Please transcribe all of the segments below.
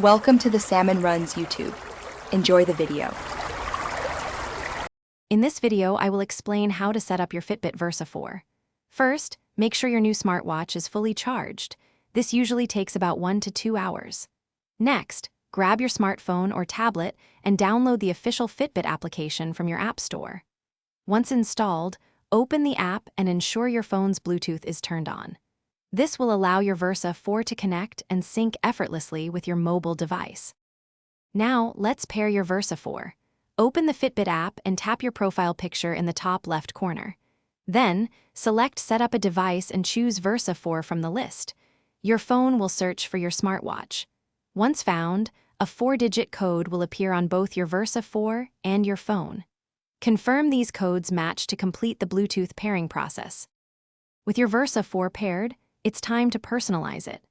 Welcome to the Salmon Runs YouTube. Enjoy the video. In this video, I will explain how to set up your Fitbit Versa 4. First, make sure your new smartwatch is fully charged. This usually takes about 1 to 2 hours. Next, grab your smartphone or tablet and download the official Fitbit application from your app store. Once installed, open the app and ensure your phone's Bluetooth is turned on. This will allow your Versa 4 to connect and sync effortlessly with your mobile device. Now, let's pair your Versa 4. Open the Fitbit app and tap your profile picture in the top left corner. Then, select Set up a device and choose Versa 4 from the list. Your phone will search for your smartwatch. Once found, a 4-digit code will appear on both your Versa 4 and your phone. Confirm these codes match to complete the Bluetooth pairing process. With your Versa 4 paired, it's time to personalize it.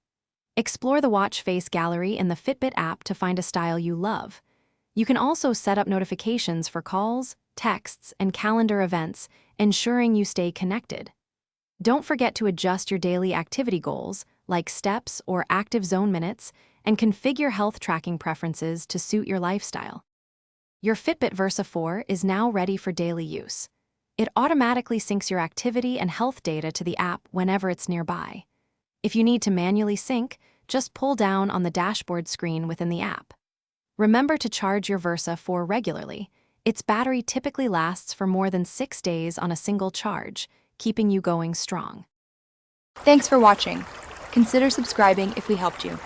Explore the watch face gallery in the Fitbit app to find a style you love. You can also set up notifications for calls, texts, and calendar events, ensuring you stay connected. Don't forget to adjust your daily activity goals, like steps or active zone minutes, and configure health tracking preferences to suit your lifestyle. Your Fitbit Versa 4 is now ready for daily use. It automatically syncs your activity and health data to the app whenever it's nearby. If you need to manually sync, just pull down on the dashboard screen within the app. Remember to charge your Versa 4 regularly. Its battery typically lasts for more than 6 days on a single charge, keeping you going strong. Thanks for watching. Consider subscribing if we helped you.